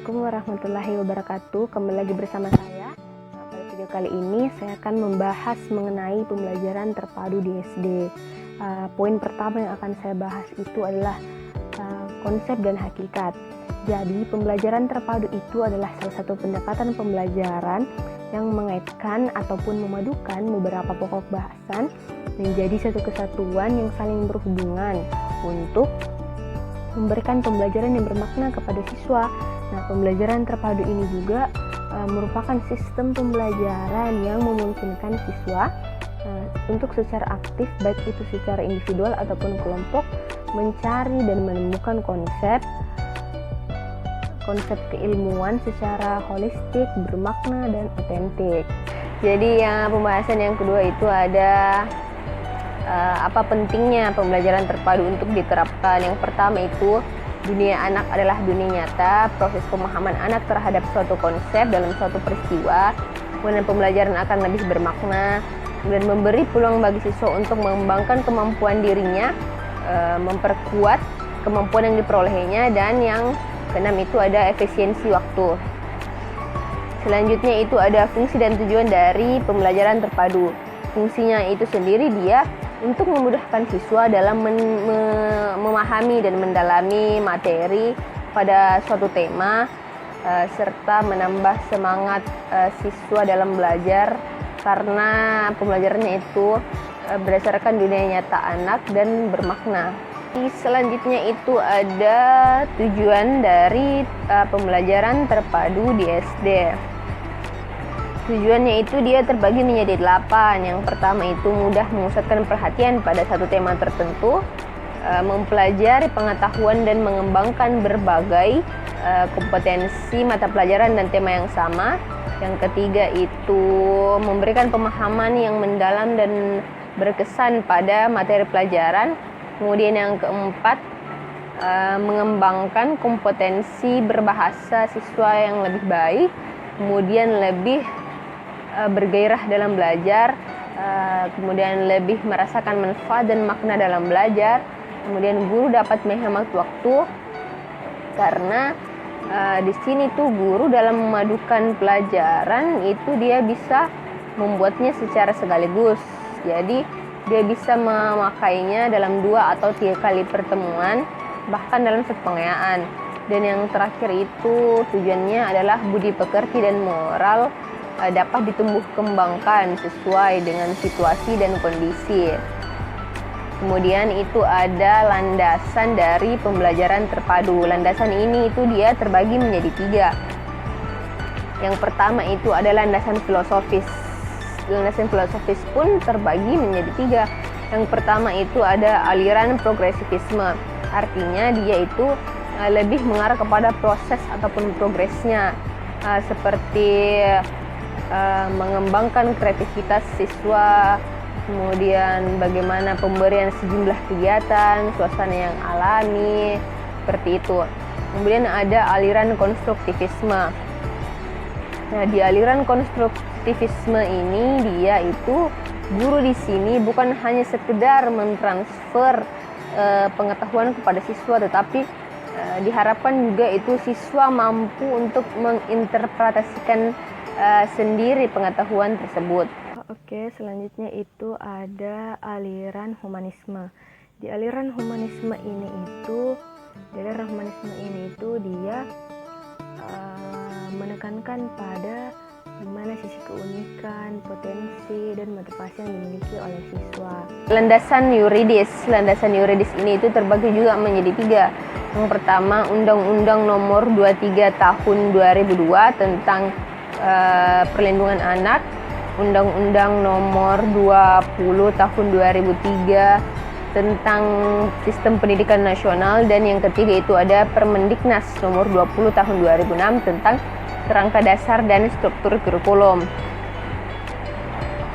Assalamualaikum warahmatullahi wabarakatuh. Kembali lagi bersama saya. Pada video kali ini saya akan membahas mengenai pembelajaran terpadu di SD. Poin pertama yang akan saya bahas itu adalah konsep dan hakikat. Jadi pembelajaran terpadu itu adalah salah satu pendekatan pembelajaran yang mengaitkan ataupun memadukan beberapa pokok bahasan menjadi satu kesatuan yang saling berhubungan untuk memberikan pembelajaran yang bermakna kepada siswa. Nah, pembelajaran terpadu ini juga merupakan sistem pembelajaran yang memungkinkan siswa untuk secara aktif, baik itu secara individual ataupun kelompok, mencari dan menemukan konsep keilmuan secara holistik, bermakna, dan otentik. Jadi pembahasan yang kedua itu ada apa pentingnya pembelajaran terpadu untuk diterapkan. Yang pertama itu, dunia anak adalah dunia nyata. Proses pemahaman anak terhadap suatu konsep dalam suatu peristiwa, kemudian pembelajaran akan lebih bermakna dan memberi peluang bagi siswa untuk mengembangkan kemampuan dirinya, memperkuat kemampuan yang diperolehnya. Dan yang keenam itu ada efisiensi waktu. Selanjutnya itu ada fungsi dan tujuan dari pembelajaran terpadu. Fungsinya itu sendiri dia untuk memudahkan siswa dalam memahami dan mendalami materi pada suatu tema, serta menambah semangat siswa dalam belajar, karena pembelajarannya itu berdasarkan dunia nyata anak dan bermakna. Selanjutnya itu ada tujuan dari pembelajaran terpadu di SD. Tujuannya itu dia terbagi menjadi 8. Yang pertama itu mudah memusatkan perhatian pada satu tema tertentu, mempelajari pengetahuan dan mengembangkan berbagai kompetensi mata pelajaran dan tema yang sama. Yang ketiga itu memberikan pemahaman yang mendalam dan berkesan pada materi pelajaran. Kemudian yang keempat, mengembangkan kompetensi berbahasa siswa yang lebih baik, kemudian lebih bergairah dalam belajar, kemudian lebih merasakan manfaat dan makna dalam belajar. Kemudian guru dapat menghemat waktu, karena di sini tuh guru dalam memadukan pelajaran itu dia bisa membuatnya secara sekaligus. Jadi dia bisa memakainya dalam 2 atau 3 kali pertemuan, bahkan dalam satu pengayaan. Dan yang terakhir itu tujuannya adalah budi pekerti dan moral dapat ditumbuh kembangkan sesuai dengan situasi dan kondisi. Kemudian itu ada landasan dari pembelajaran terpadu. Landasan ini itu dia terbagi menjadi 3. Yang pertama itu ada landasan filosofis. Landasan filosofis pun terbagi menjadi 3. Yang pertama itu ada aliran progresivisme. Artinya dia itu lebih mengarah kepada proses ataupun progresnya, seperti mengembangkan kreativitas siswa, kemudian bagaimana pemberian sejumlah kegiatan, suasana yang alami, seperti itu. Kemudian ada aliran konstruktivisme. Nah, di aliran konstruktivisme ini dia itu guru di sini bukan hanya sekedar mentransfer pengetahuan kepada siswa, tetapi diharapkan juga itu siswa mampu untuk menginterpretasikan sendiri pengetahuan tersebut. Oke, selanjutnya itu ada aliran humanisme. Di aliran humanisme ini itu dia menekankan pada gimana sisi keunikan, potensi, dan motivasi yang dimiliki oleh siswa. Landasan yuridis ini itu terbagi juga menjadi 3. Yang pertama, Undang-Undang Nomor 23 Tahun 2002 tentang perlindungan anak, Undang-Undang Nomor 20 Tahun 2003 tentang Sistem Pendidikan Nasional, dan yang ketiga itu ada Permendiknas Nomor 20 Tahun 2006 tentang kerangka dasar dan struktur kurikulum.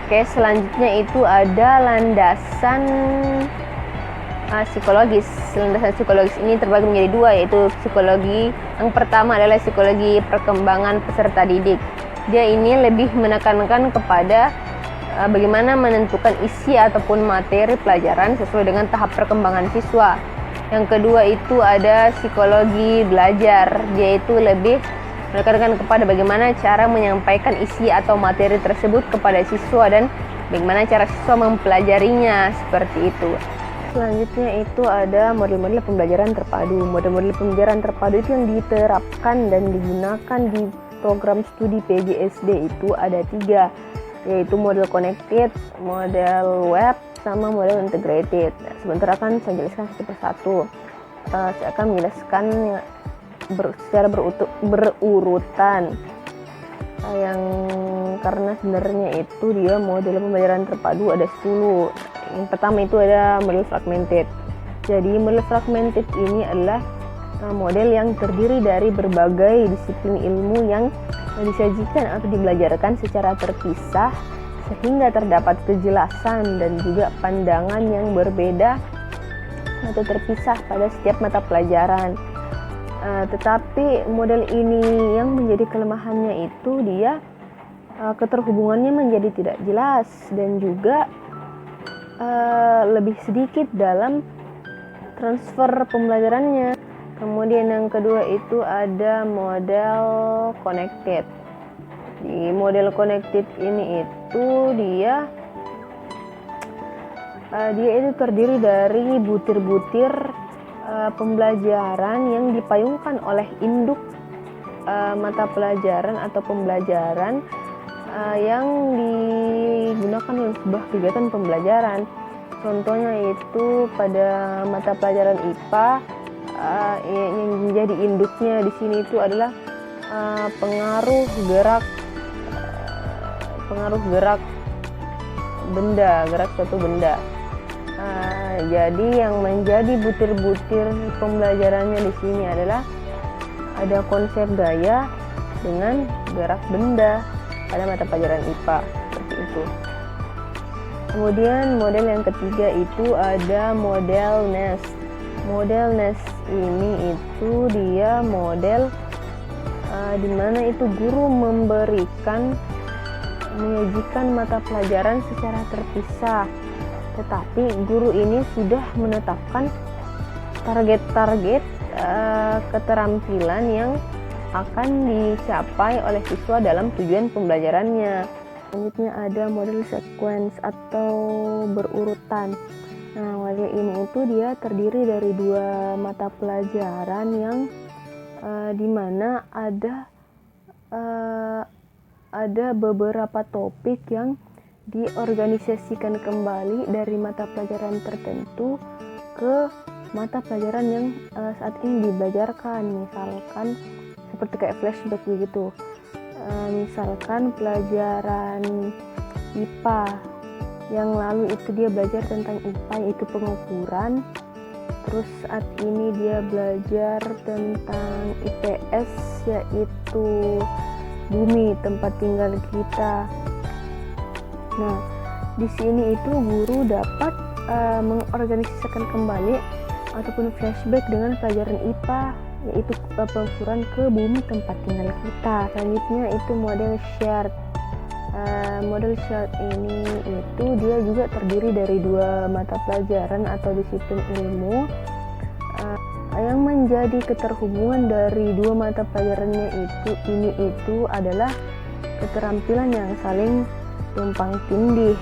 Oke, selanjutnya itu ada landasan psikologis. Landasan psikologis ini terbagi menjadi 2, yaitu psikologi. Yang pertama adalah psikologi perkembangan peserta didik. Dia ini lebih menekankan kepada bagaimana menentukan isi ataupun materi pelajaran sesuai dengan tahap perkembangan siswa. Yang kedua itu ada psikologi belajar, dia itu lebih menekankan kepada bagaimana cara menyampaikan isi atau materi tersebut kepada siswa dan bagaimana cara siswa mempelajarinya, seperti itu. Selanjutnya itu ada model-model pembelajaran terpadu. Model-model pembelajaran terpadu itu yang diterapkan dan digunakan di program studi PGSD itu ada 3, yaitu model connected, model web, sama model integrated. Sebentar akan saya jelaskan satu persatu. Saya akan menjelaskan secara berurutan. Karena sebenarnya itu dia model pembelajaran terpadu ada 10. Yang pertama itu ada model fragmented. Jadi model fragmented ini adalah model yang terdiri dari berbagai disiplin ilmu yang disajikan atau dibelajarkan secara terpisah sehingga terdapat kejelasan dan juga pandangan yang berbeda atau terpisah pada setiap mata pelajaran. Tetapi model ini yang menjadi kelemahannya itu dia keterhubungannya menjadi tidak jelas dan juga lebih sedikit dalam transfer pembelajarannya. Kemudian yang kedua itu ada model connected. Di model connected ini itu dia itu terdiri dari butir-butir pembelajaran yang dipayungkan oleh induk mata pelajaran atau pembelajaran yang digunakan dalam sebuah kegiatan pembelajaran. Contohnya itu pada mata pelajaran IPA yang menjadi induknya di sini itu adalah pengaruh gerak suatu benda. Jadi yang menjadi butir-butir pembelajarannya di sini adalah ada konsep gaya dengan gerak benda pada mata pelajaran IPA, seperti itu. Kemudian model yang ketiga itu ada model nest. Model nest ini itu dia model di mana itu guru menyajikan mata pelajaran secara terpisah, tetapi guru ini sudah menetapkan target-target keterampilan yang akan dicapai oleh siswa dalam tujuan pembelajarannya. Selanjutnya ada model sequence atau berurutan. Nah, model ini itu dia terdiri dari 2 mata pelajaran yang dimana ada beberapa topik yang diorganisasikan kembali dari mata pelajaran tertentu ke mata pelajaran yang saat ini dibelajarkan. Misalkan seperti kayak flashback begitu. Misalkan pelajaran IPA yang lalu itu dia belajar tentang IPA yaitu pengukuran. Terus saat ini dia belajar tentang IPS yaitu bumi tempat tinggal kita. Nah, di sini itu guru dapat mengorganisasikan kembali ataupun flashback dengan pelajaran IPA yaitu pengukuran ke bumi tempat tinggal kita. Selanjutnya itu model shared. Model shared ini itu dia juga terdiri dari 2 mata pelajaran atau disiplin ilmu yang menjadi keterhubungan dari 2 mata pelajarannya itu adalah keterampilan yang saling tumpang tindih.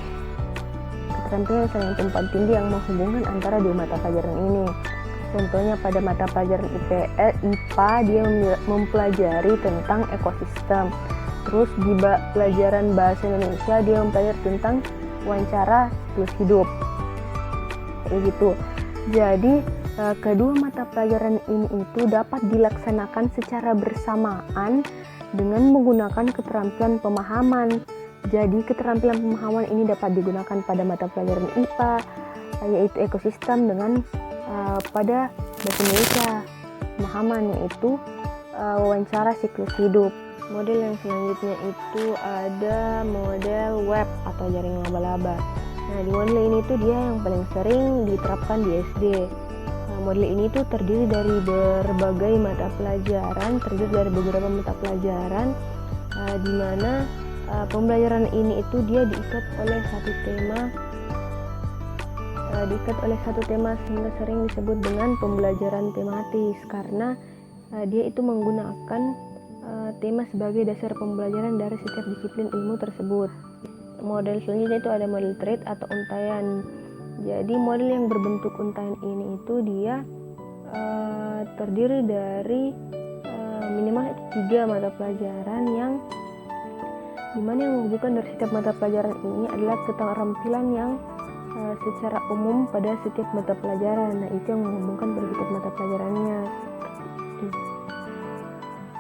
Keterampilan yang saling tumpang tindih yang menghubungkan antara 2 mata pelajaran ini. Contohnya pada mata pelajaran IPA dia mempelajari tentang ekosistem. Terus di pelajaran bahasa Indonesia dia mempelajari tentang wawancara siklus hidup. Kayak gitu. Jadi kedua mata pelajaran ini itu dapat dilaksanakan secara bersamaan dengan menggunakan keterampilan pemahaman. Jadi keterampilan pemahaman ini dapat digunakan pada mata pelajaran IPA yaitu ekosistem dengan pada bahasa Indonesia pemahaman yaitu wawancara siklus hidup. Model yang selanjutnya itu ada model web atau jaring laba-laba. Nah, di model ini tuh dia yang paling sering diterapkan di SD. Nah, model ini tuh terdiri dari berbagai mata pelajaran, di mana pembelajaran ini itu dia diikat oleh satu tema diikat oleh satu tema sehingga sering disebut dengan pembelajaran tematis karena dia itu menggunakan tema sebagai dasar pembelajaran dari setiap disiplin ilmu tersebut. Model selanjutnya itu ada model thread atau untaian. Jadi model yang berbentuk untaian ini itu dia terdiri dari minimal 3 mata pelajaran yang dimana yang menghubungkan dari setiap mata pelajaran ini adalah keterampilan yang secara umum pada setiap mata pelajaran. Nah, itu yang menghubungkan pada setiap mata pelajarannya.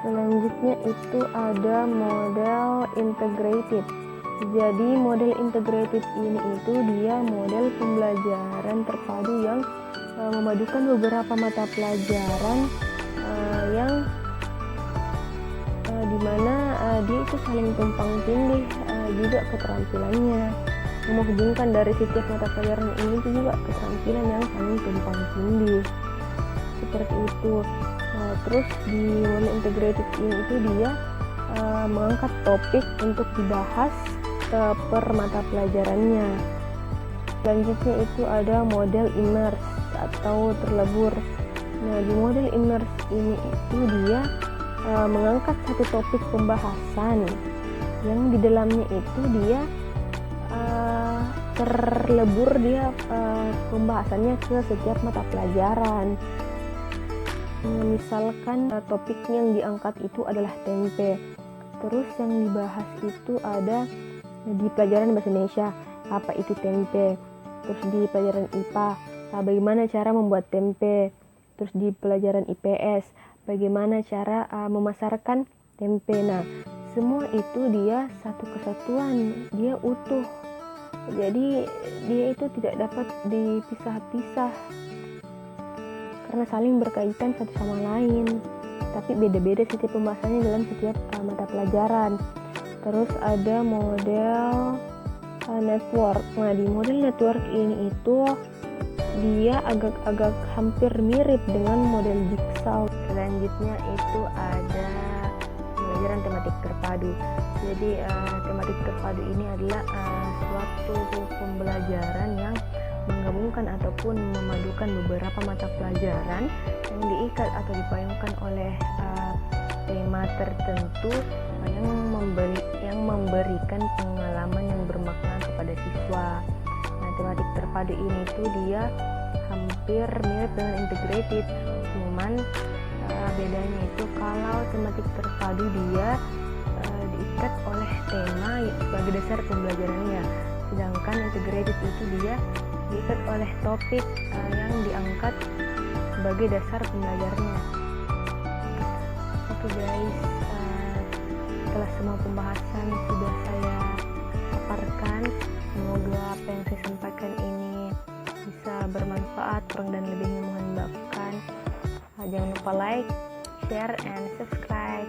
Selanjutnya itu ada model integrated. Jadi model integrated ini itu dia model pembelajaran terpadu yang memadukan beberapa mata pelajaran yang dimana dia itu saling tumpang tindih juga keterampilannya, menghubungkan dari setiap mata pelajaran ini itu juga keterampilan yang saling tumpang tindih seperti itu. Terus di model integrated ini itu dia mengangkat topik untuk dibahas per mata pelajarannya. Selanjutnya itu ada model immerse atau terlebur. Nah, di model immerse ini itu dia mengangkat satu topik pembahasan yang di dalamnya itu dia terlebur dia pembahasannya ke setiap mata pelajaran. Misalkan topik yang diangkat itu adalah tempe. Terus yang dibahas itu ada di pelajaran bahasa Indonesia, apa itu tempe. Terus di pelajaran IPA, bagaimana cara membuat tempe. Terus di pelajaran IPS, bagaimana cara memasarkan tempe. Nah, semua itu dia satu kesatuan, dia utuh. Jadi dia itu tidak dapat dipisah-pisah karena saling berkaitan satu sama lain. Tapi beda-beda setiap pembahasannya dalam setiap mata pelajaran. Terus ada model network. Nah, di model network ini itu dia agak-agak hampir mirip dengan model jigsaw. Selanjutnya itu ada pembelajaran tematik terpadu. Jadi tematik terpadu ini adalah suatu pembelajaran yang menggabungkan ataupun memadukan beberapa mata pelajaran yang diikat atau dipayungkan oleh tema tertentu yang memberikan pengalaman yang bermakna kepada siswa. Nah, tematik terpadu ini tuh dia hampir mirip dengan integrated, cuman bedanya itu kalau tematik terpadu dia diikat oleh tema sebagai dasar pembelajarannya, sedangkan integrated itu dia diikat oleh topik yang diangkat sebagai dasar pembelajarannya. Oke guys, setelah semua pembahasan sudah saya paparkan, semoga apa yang saya sampaikan ini bisa bermanfaat. Kurang dan lebihnya mohon maafkan. Jangan lupa like, share, and subscribe.